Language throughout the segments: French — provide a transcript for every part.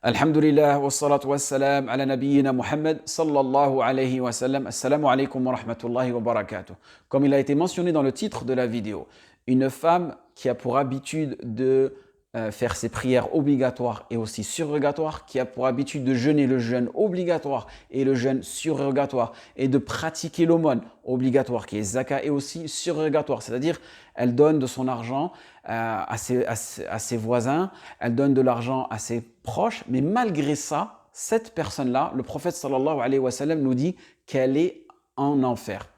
Alhamdulillah, wassalatu wassalam ala nabiyyina Muhammad sallallahu alayhi wa sallam. Assalamu alaikum wa rahmatullahi wa barakatuh. Comme il a été mentionné dans le titre de la vidéo, une femme qui a pour habitude de faire ses prières obligatoires et aussi surrogatoires, qui a pour habitude de jeûner le jeûne obligatoire et le jeûne surrogatoire, et de pratiquer l'aumône obligatoire qui est zakat et aussi surrogatoire, c'est-à-dire elle donne de son argent à ses voisins, elle donne de l'argent à ses proches, mais malgré ça, cette personne-là, le prophète sallallahu alayhi wa sallam nous dit qu'elle est en enfer.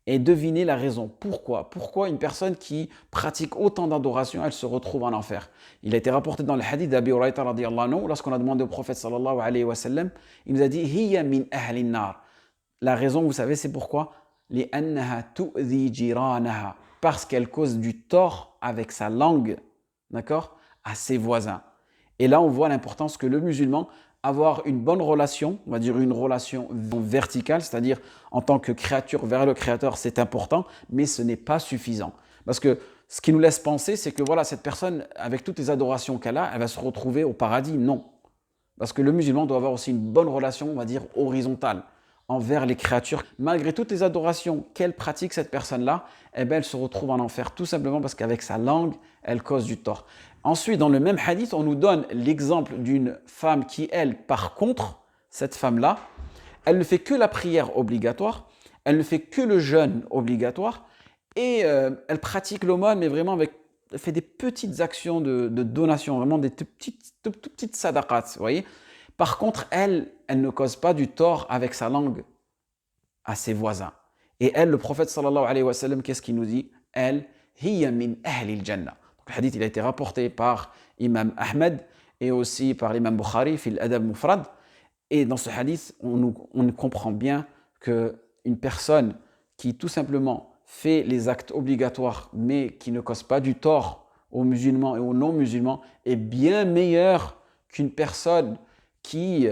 Et devinez la raison. Pourquoi? Pourquoi une personne qui pratique autant d'adoration, elle se retrouve en enfer? Il a été rapporté dans le hadith d'Abi Huraïta radiyallahu anhu, lorsqu'on a demandé au prophète sallallahu alayhi wa sallam, il nous a dit Hiya min ahli nar. La raison, vous savez, c'est pourquoi? Li'annaha tu'dhi jiranaha. Parce qu'elle cause du tort avec sa langue, d'accord, à ses voisins. Et là, on voit l'importance que le musulman, avoir une bonne relation, on va dire une relation verticale, c'est-à-dire en tant que créature vers le Créateur, c'est important, mais ce n'est pas suffisant. Parce que ce qui nous laisse penser, c'est que voilà, cette personne, avec toutes les adorations qu'elle a, elle va se retrouver au paradis. Non. Parce que le musulman doit avoir aussi une bonne relation, on va dire, horizontale envers les créatures. Malgré toutes les adorations qu'elle pratique, cette personne-là, eh bien, elle se retrouve en enfer, tout simplement parce qu'avec sa langue, elle cause du tort. Ensuite, dans le même hadith, on nous donne l'exemple d'une femme qui, elle, par contre, cette femme-là, elle ne fait que la prière obligatoire, elle ne fait que le jeûne obligatoire, et elle pratique l'aumône, mais vraiment elle fait des petites actions de donation, vraiment des tout petites sadaqats, vous voyez. Par contre, elle ne cause pas du tort avec sa langue à ses voisins. Et elle, le prophète sallallahu alayhi wa sallam, qu'est-ce qu'il nous dit? Elle, hiya min ahli al-jannah. Le hadith, il a été rapporté par Imam Ahmed et aussi par l'imam Bukhari, fil adab mufrad. Et dans ce hadith, on comprend bien qu'une personne qui tout simplement fait les actes obligatoires, mais qui ne cause pas du tort aux musulmans et aux non-musulmans, est bien meilleure qu'une personne qui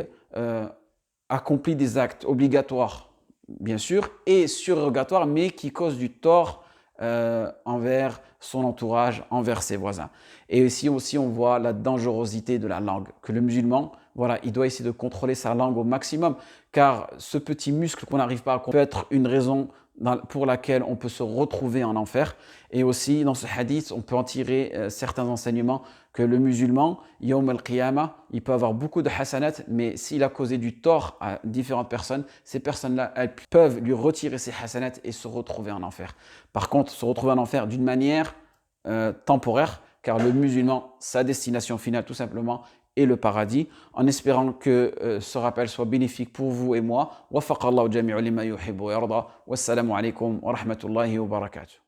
accomplit des actes obligatoires, bien sûr, et surrogatoires, mais qui cause du tort envers son entourage, envers ses voisins. Et ici aussi, on voit la dangerosité de la langue, que le musulman, voilà, il doit essayer de contrôler sa langue au maximum, car ce petit muscle qu'on n'arrive pas à contrôler peut être une raison pour laquelle on peut se retrouver en enfer. Et aussi, dans ce hadith, on peut en tirer certains enseignements que le musulman, Yawm al-Qiyamah, il peut avoir beaucoup de hasanat, mais s'il a causé du tort à différentes personnes, ces personnes-là, elles peuvent lui retirer ses hasanat et se retrouver en enfer. Par contre, se retrouver en enfer d'une manière temporaire, car le musulman, sa destination finale, tout simplement, et le paradis, en espérant que ce rappel soit bénéfique pour vous et moi. Waffaqallahu jami'u lima yuhibbu wa yarda. Wassalamu alaikum wa rahmatullahi wa barakatuh.